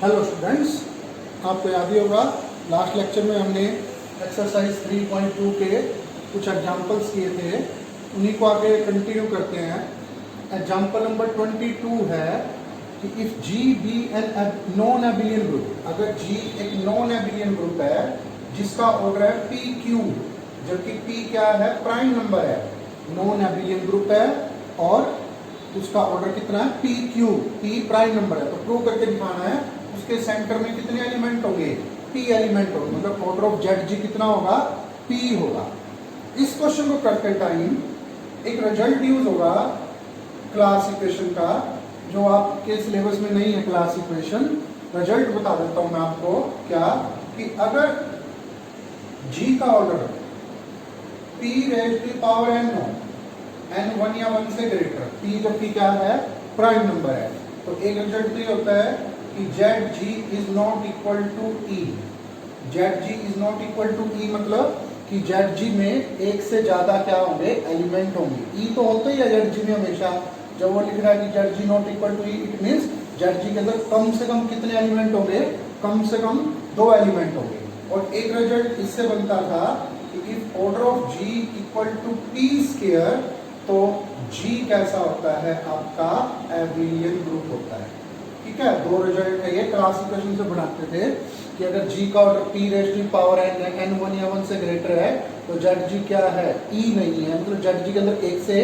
Hello students, आपको याद ही होगा लास्ट लेक्चर में हमने एक्सरसाइज 3.2 के कुछ एग्जांपल्स किए थे, उन्हीं को आगे कंटिन्यू करते हैं। एग्जांपल नंबर 22 है कि if G be an non abelian group, अगर G एक नॉन एबिलियन ग्रुप है जिसका ऑर्डर है पी क्यू, जबकि P क्या है, प्राइम नंबर है, नॉन एबिलियन ग्रुप है और उसका ऑर्डर कितना है, P Q, P prime number है, तो प्रूव करके दिखाना है उसके सेंटर में कितने एलिमेंट होंगे, पी एलिमेंट होंगे, मतलब ऑर्डर ऑफ जेड जी कितना होगा, पी होगा। इस क्वेश्चन को करते टाइम एक रिजल्ट यूज होगा क्लास इक्वेशन का, जो आपके सिलेबस में नहीं है क्लास इक्वेशन। रिजल्ट बता देता हूं मैं आपको, क्या कि अगर जी का order p raise to power n हो, n 1 या 1 से ग्रेटर, p जबकि क्या है, प्राइम नंबर है, तो एक रिजल्ट तो ये होता है कि ZG is not equal to E। ZG is not equal to E मतलब कि ZG में एक से ज्यादा क्या होंगे, एलिमेंट होंगे। E तो होता ही है ZG में हमेशा, जब वो लिख रहा है कि ZG not equal to E, it means ZG के अंदर कम से कम कितने एलिमेंट होंगे, कम से कम 2 एलिमेंट होंगे। और एक रिजल्ट इससे बनता था कि if order of G equal to P square, तो G कैसा होता है, आपका एबिलियन ग्रुप होता है। ठीक है, 2 रिजल्ट है ये, क्लास इक्वेशन से बनाते थे कि अगर G का order p raise to power n 1 या 1 से ग्रेटर है तो ZG क्या है, E नहीं है, मतलब ZG के अंदर एक से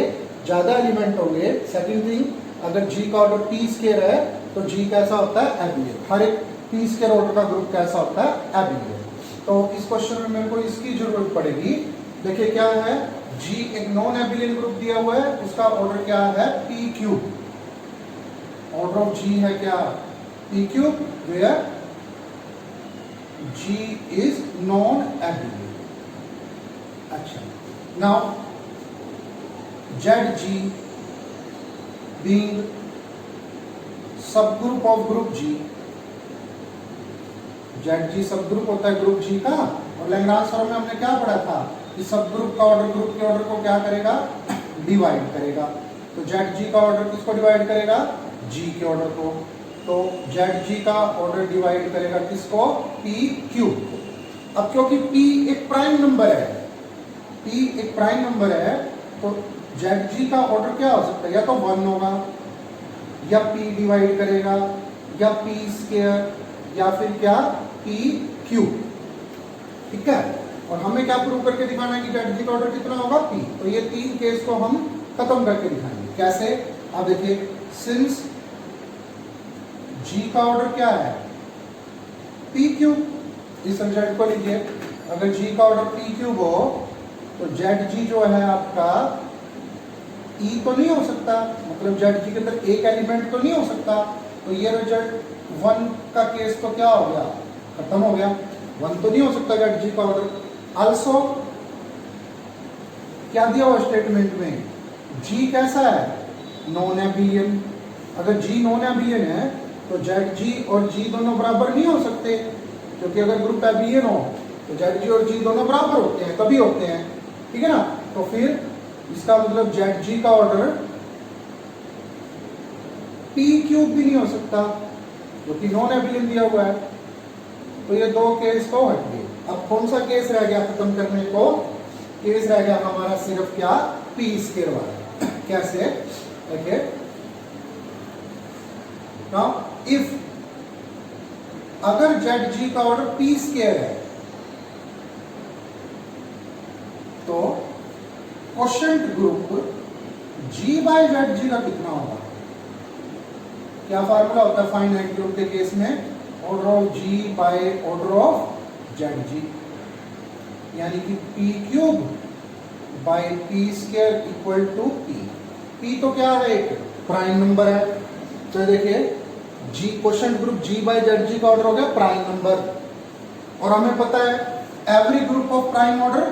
ज्यादा एलिमेंट होंगे। सेकंड थिंग, अगर G का ऑर्डर p स्क्वायर है तो G कैसा होता है, एबिलियन। हर एक p स्क्वायर ऑर्डर का ग्रुप कैसा होता है, एबिलियन। तो इस क्वेश्चन में मेरे को इसकी जरूरत पड़ेगी। देखिए क्या है, G एक नॉन एबिलियन ग्रुप दिया हुआ है, उसका ऑर्डर क्या है, p cube. Order of G है क्या, p cube, where G is non abelian. अच्छा, now ZG being sub group of group G, ZG sub group होता है ग्रुप G का, और लैग्रांज थ्योरम में हमने क्या पढ़ा था कि सब ग्रुप का ऑर्डर ग्रुप के ऑर्डर को क्या करेगा, डिवाइड करेगा। तो ZG का ऑर्डर किसको डिवाइड करेगा, G के ऑर्डर को, तो ZG का ऑर्डर डिवाइड करेगा किसको, P क्यूब। अब क्योंकि P एक प्राइम नंबर है, P एक प्राइम नंबर है, तो ZG का ऑर्डर क्या हो सकता है, या तो 1 होगा, या P डिवाइड करेगा, या P स्क्वायर, या फिर क्या, P क्यूब। ठीक है, और हमें क्या प्रूव करके दिखाना है कि ZG का ऑर्डर कितना होगा, P। तो ये 3 केस को हम खत्म करके दिखाएंगे। कैसे, आप देखिए, सिंस G का ऑर्डर क्या है, P क्यूब, इस रिजल्ट को लीजिए, अगर G का ऑर्डर P क्यूब हो तो ZG जो है आपका E तो नहीं हो सकता, मतलब ZG के अंदर एक एलिमेंट तो नहीं हो सकता, तो ये रिजल्ट 1 का केस तो क्या हो गया, खत्म हो गया, 1 तो नहीं हो सकता ZG का ऑर्डर। आल्सो क्या दिया हुआ स्टेटमेंट में, G कैसा है, नॉन एबिलियन। अगर G नॉन एबिलियन है तो ZG और G दोनों बराबर नहीं हो सकते, क्योंकि अगर ग्रुप एबिलियन हो तो ZG और G दोनों बराबर होते हैं, तभी होते हैं। ठीक है ना, तो फिर इसका मतलब ZG का ऑर्डर P क्यूब भी नहीं हो सकता, क्योंकि नॉन एबिलियन दिया हुआ है। तो ये 2 केस तो हट गए। अब कौन सा केस रह गया खत्म करने को, केस रह गया हमारा सिर्फ क्या, P स्क्वायर वाला। कैसे, देखिए, नाउ इफ अगर ZG का ऑर्डर P स्क्वायर है तो quotient group G by ZG का कितना होगा। क्या फार्मूला होता है फाइनाइट ग्रुप के केस में, order of G by order of ZG, यानी कि P cube by P square equal to P। P तो क्या है, एक प्राइम नंबर है, तो देखिए G quotient group G by ZG का ऑर्डर हो गया प्राइम नंबर, और हमें पता है every group of prime order,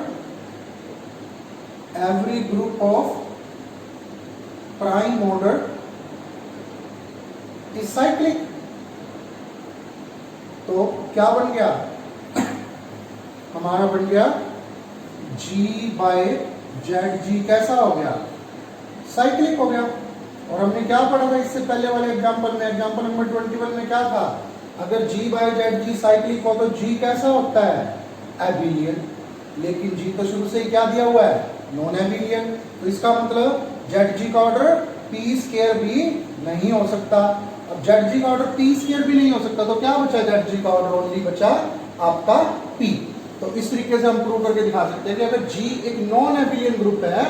every group of prime order is cyclic. तो क्या बन गया, हमारा बन गया G बाय ZG कैसा हो गया, साइक्लिक हो गया। और हमने क्या पढ़ा था इससे पहले वाले एग्जाम्पल में, एग्जाम्पल नंबर 21 में क्या था अगर G बाय ZG साइक्लिक हो तो G कैसा होता है? एबिलियन। लेकिन G तो शुरू से ही क्या दिया हुआ है? नॉन एबिलियन। तो इसका मतलब ZG का ऑर्डर p स्क्वायर भी नहीं हो सकता। अब ZG का ऑर्डर p स्क्वायर भी नहीं हो सकता तो क्या बचा? ZG का ऑर्डर ओनली बचा आपका p। तो इस तरीके से हम प्रूव करके दिखा सकते हैं कि अगर G एक नॉन एबिलियन ग्रुप है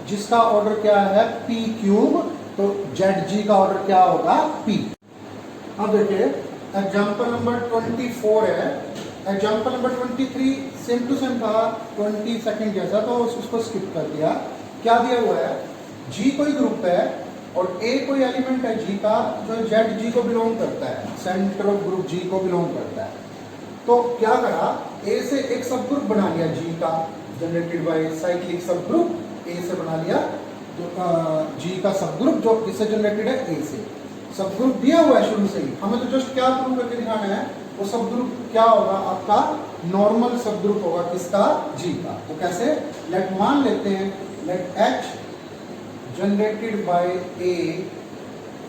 जिसका ऑर्डर क्या है? p क्यूब, तो ZG का ऑर्डर क्या होगा? p। अब देखिए एग्जाम्पल नंबर 24 है। Example number 23 same to same था, 20 सेकंड जैसा, तो उसको स्किप कर दिया। क्या दिया हुआ है? G कोई ग्रुप है और A कोई एलिमेंट है G का जो ZG को बिलोंग करता है, सेंटर ऑफ ग्रुप G को बिलोंग करता है। तो क्या करा? A से एक सब ग्रुप बना लिया G का, जनरेटेड बाय साइक्लिक सब ग्रुप A से बना लिया, जो G का सब ग्रुप जो किससे जनरेटेड है? A से। सब ग्रुप दिया हुआ है शुरू से ही, हमें तो जस्ट क्या प्रूव करके दिखाना है? वो सब ग्रुप क्या होगा? आपका नॉर्मल सब ग्रुप होगा किसका? G का। तो कैसे? लेट मान लेते हैं, let H generated by A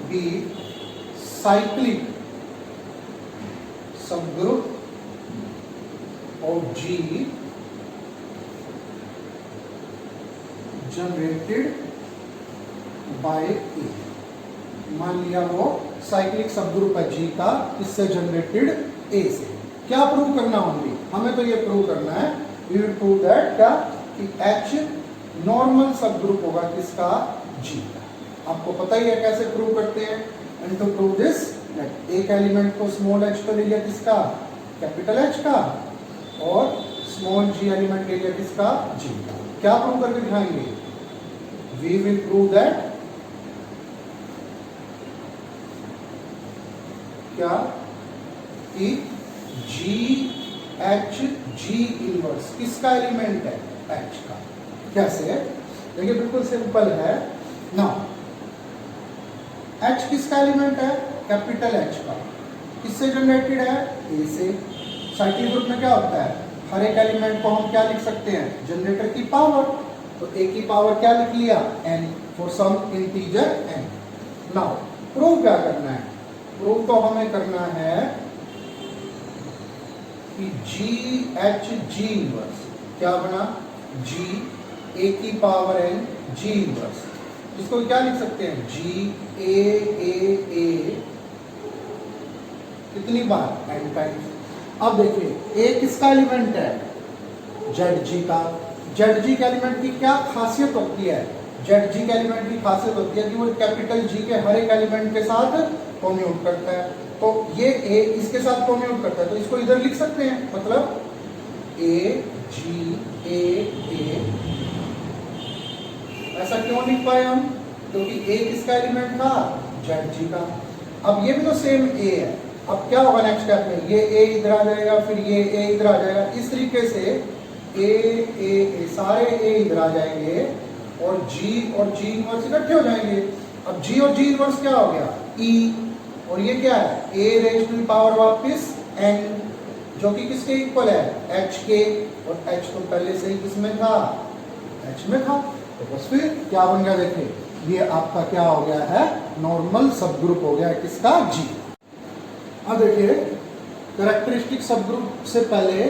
be cyclic सब group of G generated by A। मान लिया वो साइक्लिक सब ग्रुप है G का, किससे जनरेटेड? A से। क्या प्रूव करना होंगे? हमें तो ये प्रूव करना है, वी विल प्रूव दैट क्या कि H नॉर्मल सब ग्रुप होगा किसका? G का। आपको पता ही है कैसे प्रूव करते हैं। एंड टू प्रूव दिस, एक एलिमेंट को स्मॉल h तो ले लिया किसका? कैपिटल H का, और स्मॉल g एलिमेंट ले लिया किसका? G का। क्या प्रूव करके दिखाएंगे? वी विल प्रूव दैट क्या कि G H G इनवर्स किसका एलिमेंट है? H का। कैसे? देखिए बिल्कुल सिंपल है ना। H किसका एलिमेंट है? कैपिटल H का। किससे जनरेटेड है? A से। साइक्लिक ग्रुप में क्या होता है? हर एक एलिमेंट को हम क्या लिख सकते हैं? जनरेटर की पावर। तो A की पावर क्या लिख लिया? N for some integer n। Now prove क्या करना है? प्रूव तो हमें करना है कि G H G इनवर्स क्या बना? G A की पावर n G इनवर्स। इसको क्या लिख सकते हैं? G A कितनी बार? n times. अब देखिए A किसका एलिमेंट है? ZG का। ZG के एलिमेंट की क्या खासियत होती है? ZG के एलिमेंट की खासियत होती है कि वो कैपिटल G के हर एक एलिमेंट के साथ कॉम्यूट करता है। तो ये A इसके साथ कॉम्यूट करता है, तो इसको इधर लिख सकते हैं, मतलब A G A। ऐसा क्यों लिख पाए हम? क्योंकि A किसका एलिमेंट था? ZG का। अब ये भी तो सेम A है। अब क्या होगा नेक्स्ट स्टेप में? ये A इधर आ जाएगा, फिर ये A इधर आ जाएगा। इस तरीके से A सारे A इधर आ जाएंगे और G इनवर्स इकट्ठे हो जाएंगे। अब G और G इनवर्स क्या हो गया? E। और ये क्या है? A raise to the power वापस n, जो कि किसके इक्वल है? H के। और H तो पहले से ही किसमें था? H में था। तो बस फिर क्या बन गया? देखिए ये आपका क्या हो गया है? नॉर्मल सब ग्रुप हो गया किसका? G। अब देखिए कैरेक्टरिस्टिक सब ग्रुप से पहले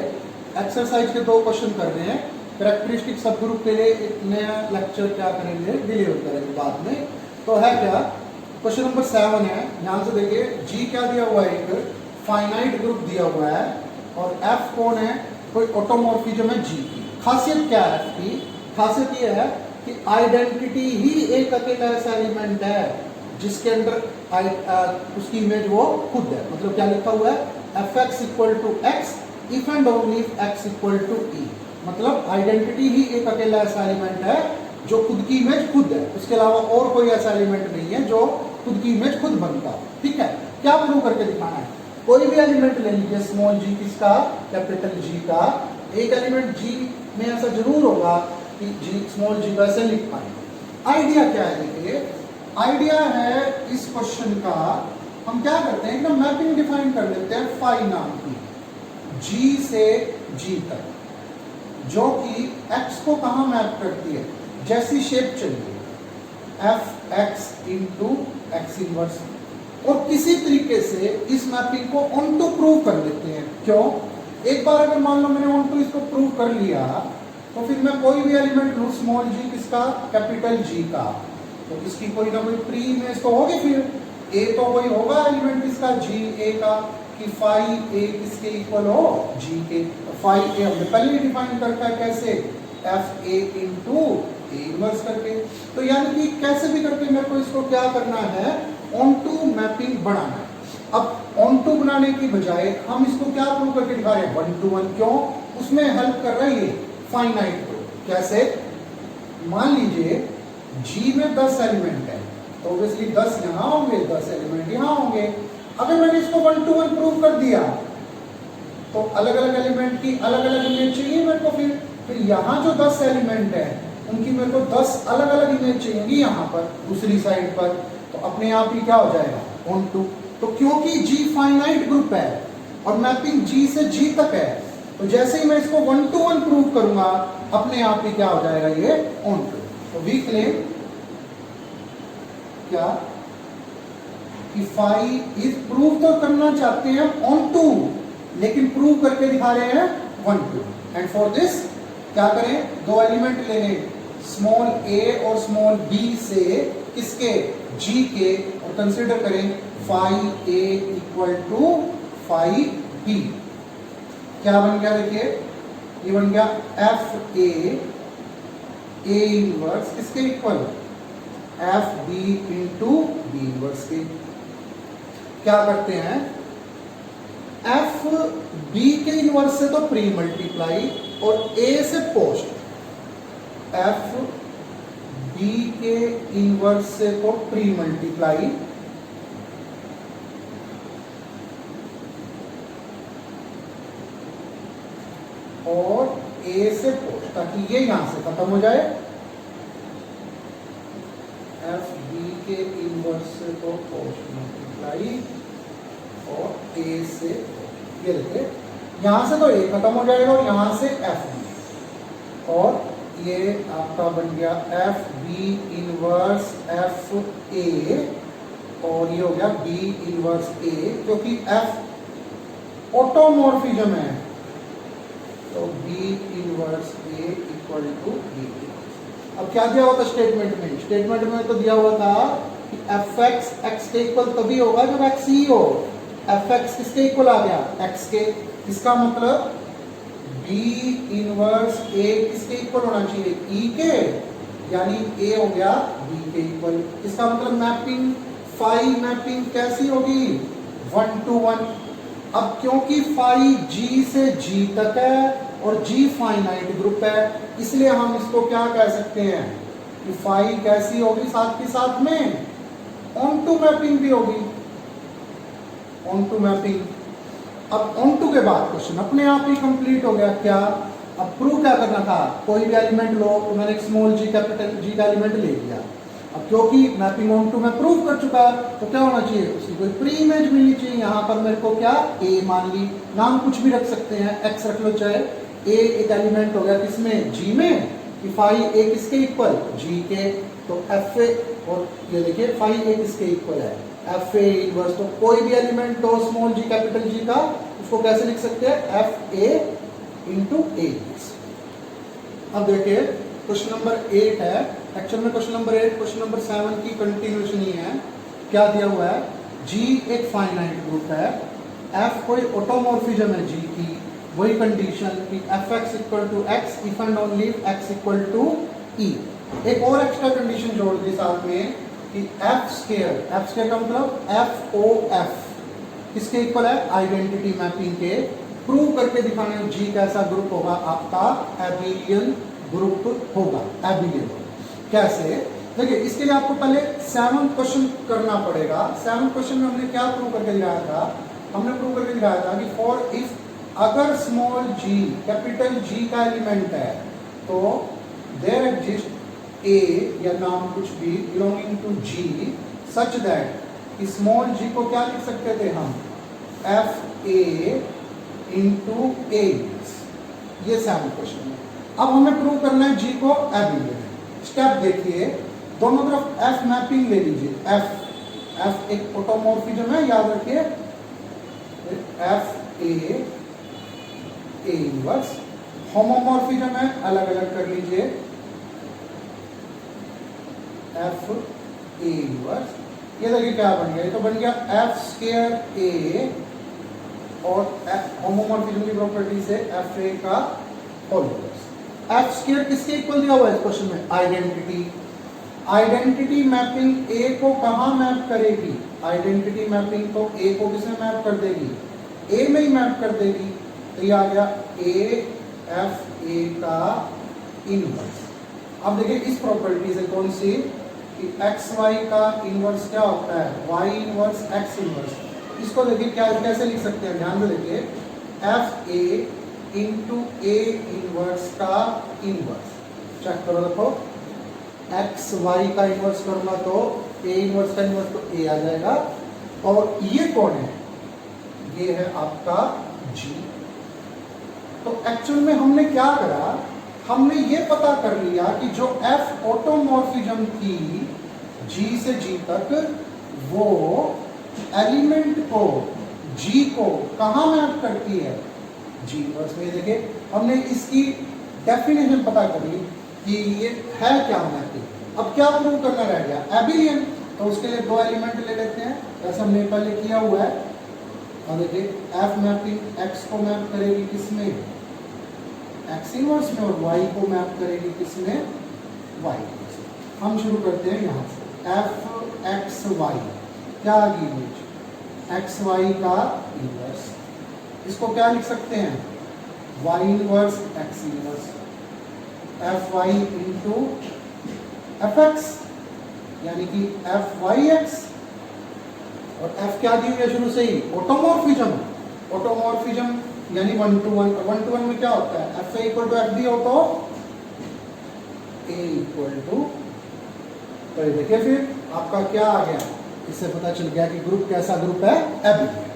एक्सरसाइज के 2 क्वेश्चन कर रहे हैं। कैरेक्टरिस्टिक सब ग्रुप के लिए एक नया लेक्चर क्या करेंगे? डिलीवर करेंगे बाद में। तो है क्या? क्वेश्चन नंबर 7 है, ध्यान से देखिए। G क्या दिया हुआ है? एक फाइनाइट ग्रुप दिया हुआ है और F कौन है? कोई ऑटोमॉर्फिज्म है G की। खासियत क्या है F की? खासियत ये है कि आइडेंटिटी ही एक अकेला ऐसा एलिमेंट है जिसके अंदर उसकी इमेज वो खुद है। मतलब क्या लिखा हुआ है? fx equal to x if and only if x equal to e। मतलब आइडेंटिटी ही एक अकेला ऐसा एलिमेंट है जो खुद की इमेज खुद है, उसके अलावा और कोई ऐसा एलिमेंट नहीं है जो खुद की इमेज खुद बनता है। ठीक है, क्या प्रूव करके दिखाना है? कोई भी एलिमेंट ले लीजिए, स्मॉल g किसका? कैपिटल G का। एक एलिमेंट G में ऐसा जरूर होगा कि G स्मॉल g वैसे लिख पाएंगे। आइडिया क्या है? देखिए आइडिया है इस क्वेश्चन का, हम क्या करते हैं एकदम मैपिंग डिफाइन कर लेते हैं फाई नाम की, G से G तक, जो कि x को कहाँ मैप करती है? जैसी शेप चलिए f x into x inverse, और किसी तरीके से इस मैपिंग को ऑन टू प्रूव कर लेते हैं। क्यों? एक बार अगर मान लो मैंने ऑन टू इसको प्रूव कर लिया तो फिर मैं कोई भी एलिमेंट लूं स्मॉल जी किसका, कैपिटल जी का, तो इसकी कोई ना कोई प्री इमेज तो होगी। फिर ए तो वही होगा एलिमेंट किसका, जी ए का, कि फाई ए किसके इक्वल हो, जी के। फाई ए हमने पहले ही डिफाइन करता है कैसे, F A into A inverse करके। तो यानी कि कैसे भी करके मेरे को इसको क्या करना है, ऑन टू मैपिंग बनाना है। अब ऑन टू बनाने की बजाय हम इसको क्या प्रूव करके दिखा रहे हैं, 1 to 1। क्यों? उसमें हेल्प कर रहा है ये फाइनाइट ग्रुप। कैसे? मान लीजिए G में 10 एलिमेंट है तो ऑब्वियसली 10 यहां होंगे, 10 एलिमेंट यहां होंगे। अगर मैंने इसको 1 to 1 प्रूव कर दिया तो अलग अलग एलिमेंट की अलग अलग इमेज चाहिए मेरे को। फिर यहाँ जो 10 एलिमेंट है उनकी मेरे को 10 अलग अलग इमेज चाहिए यहाँ पर दूसरी साइड पर, तो अपने आप ही क्या हो जाएगा, ऑन टू। तो क्योंकि G फाइनाइट ग्रुप है और मैपिंग G से G तक है, तो जैसे ही मैं इसको 1 to 1 प्रूव करूंगा अपने आप ही क्या हो जाएगा, ये ऑन टू। तो वी क्लेम क्या कि फाई इज प्रूव तो करना चाहते हैं ऑन टू, लेकिन प्रूव करके दिखा रहे हैं 1 to। एंड फॉर दिस क्या करें, दो एलिमेंट ले लें, स्मॉल a और स्मॉल b से किसके, g के, और कंसीडर करें phi a equal to phi b। क्या बन गया, देखिए ये बन गया एफ ए इनवर्स किसके equal, F B into B inverse के। क्या करते हैं, एफ बी के इनवर्स से तो प्री मल्टीप्लाई और ए से पोस्ट, एफ बी के इनवर्स से तो प्री मल्टीप्लाई और ए से पोस्ट, ताकि ये यहां से खत्म हो जाए। एफ बी के इनवर्स से तो पोस्ट मल्टीप्लाई और ए से, ये देखिए यहां से तो ए खत्म हो जाएगा और यहां से एफ बी, और ये आपका बन गया F B inverse F A, और ये हो गया बी इनवर्स ए, क्योंकि एफ ऑटोमॉर्फिज्म है तो B inverse A equal to B. अब क्या दिया हुआ था स्टेटमेंट में, स्टेटमेंट में तो दिया हुआ था कि एफ एक्स एक्स के इक्वल तभी होगा जब एक्स ही हो। एफ एक्स किसके इक्वल आ गया, एक्स के। इसका मतलब बी इनवर्स ए किसके इक्वल होना चाहिए, ई के, यानी ए हो गया बी के इक्वल। इसका मतलब मैपिंग फाई मैपिंग कैसी होगी, 1 to 1। अब क्योंकि फाई जी से जी तक है और जी फाइनाइट ग्रुप है, इसलिए हम इसको क्या कह सकते हैं कि फाई कैसी होगी, साथ के साथ में ऑन टू मैपिंग भी होगी, ऑन टू मैपिंग। अब ऑन टू के बाद क्वेश्चन अपने आप ही कंप्लीट हो गया। क्या, अब प्रूव क्या करना था, कोई भी एलिमेंट लो, तो मैंने एक स्मॉल जी कैपिटल जी का एलिमेंट ले लिया। अब क्योंकि मैपिंग ऑन टू मैं प्रूव कर चुका, तो क्या होना चाहिए, उसकी कोई प्री इमेज मिलनी चाहिए। यहाँ पर मेरे को क्या, ए मान ली, नाम कुछ भी रख सकते हैं, एक्स रख लो चाहे। ए एक एलिमेंट हो गया किसमें, जी में, कि फाई ए किसके इक्वल, जी के, तो एफ ए, और ये देखिए फाई ए किसके इक्वल है, एफ ए इनवर्स। तो कोई भी एलिमेंट हो स्मॉल जी कैपिटल जी का, उसको कैसे लिख सकते हैं, एफ ए इंटू ए। अब देखिए क्वेश्चन नंबर 8 है, एक्चुअल में क्वेश्चन नंबर 8 क्वेश्चन नंबर 7 की कंटिन्यूएशन ही है। क्या दिया हुआ है, जी एक फाइनाइट ग्रुप है, एफ कोई ऑटोमॉर्फिज्म है जी की, वही कंडीशन कि F X equal to X if and only X equal to E. एक और एक्स्ट्रा कंडीशन जोड़ दी साथ में कि एफ स्क्वायर का मतलब एफ ओ एफ किसके इक्वल है, आइडेंटिटी मैपिंग के। प्रूव करके दिखाने जी कैसा ग्रुप होगा, आपका एबिलियन ग्रुप होगा, एबिलियन। कैसे, देखिए इसके लिए आपको पहले 7 क्वेश्चन करना पड़ेगा। 7 क्वेश्चन में हमने क्या प्रूव करके दिखाया था, हमने प्रूव करके दिखाया था कि फॉर इफ अगर स्मॉल जी कैपिटल जी का एलिमेंट है तो देयर एग्जिस्ट ए या नाम कुछ भी belonging to G such that small G को क्या लिख सकते थे हम, एफ ए इंटू ए। ये 7 क्वेश्चन है। अब हमें प्रूव करना है जी को एबिलियन। स्टेप देखिए, दोनों तरफ एफ मैपिंग ले लीजिए, एफ एक ऑटोमॉर्फिज्म है, याद रखिए, एफ ए इनवर्स। होमोमॉर्फिज्म है, अलग अलग कर लीजिए, एफ ए इनवर्स। ये देखिए क्या बन गया, ये तो बन गया एफ स्क्वायर ए, और होमोमॉर्फिज्म की प्रॉपर्टी से एफ ए का होल इनवर्स। एफ स्क्वायर किसके इक्वल दिया हुआ है इस क्वेश्चन में? आइडेंटिटी। आइडेंटिटी मैपिंग ए को कहां मैप करेगी? आइडेंटिटी मैपिंग तो ए को किसमें मैप कर देगी? ए में ही मैप कर देगी। तो ये आ गया ए एफ ए का इनवर्स। अब देखिए इस प्रॉपर्टी से कौन सी, कि एक्स वाई का इनवर्स क्या होता है? Y inverse X inverse. इसको देखिए क्या कैसे लिख सकते हैं, ध्यान से देखिए, F A into A inverse का इनवर्स। चेक करो, देखो एक्स वाई का इनवर्स करूंगा तो ए इनवर्स का इनवर्स तो ए आ जाएगा, और ये कौन है? ये है आपका जी। तो एक्चुअल में हमने क्या करा, हमने ये पता कर लिया कि जो एफ ऑटोमॉर्फिज्म थी जी से जी तक, वो एलिमेंट को जी को कहां मैप करती है? जी इनवर्स में। देखिए हमने इसकी डेफिनेशन पता कर ली कि ये है क्या मैपिंग। अब क्या प्रूव करना रह गया? एबिलियन। तो उसके लिए दो एलिमेंट ले लेते हैं, जैसे हमने पहले किया हुआ है। और देखिए एफ मैपिंग एक्स को मैप करेगी किसमें? एक्स इनवर्स में, और वाई को मैप करेगी किसमें? Y inverse. हम शुरू करते हैं यहाँ से, एफ एक्स वाई क्या आ गई? एक्स वाई का इनवर्स। इसको क्या लिख सकते हैं? Y inverse X inverse, F Y into F X, यानी कि एफ वाई एक्स। और एफ क्या दी हुई है शुरू से ही? ऑटोमॉर्फिज्म। ऑटोमॉर्फिज्म यानी 1 to 1। 1 to 1 में क्या होता है? F A equal to F B हो तो ए इक्वल टू, तो देखिए फिर आपका क्या आ गया, इससे पता चल गया कि ग्रुप कैसा ग्रुप है? एबिलियन।